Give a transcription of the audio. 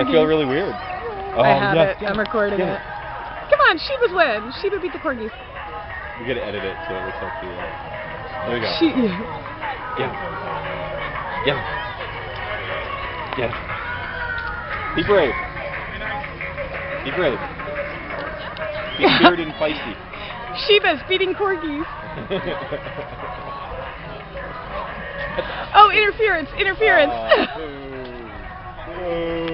I feel really weird. Oh, I have yes. it. I'm recording Yeah. it. Come on, Shiba's win. Shiba beat the Corgis. We gotta edit it so it looks like the. There we go. Yeah. Yeah. Yeah. Be brave. Be brave. Be spirited and feisty. Shiba's beating Corgis. Oh, interference! Interference! Boo. Boo.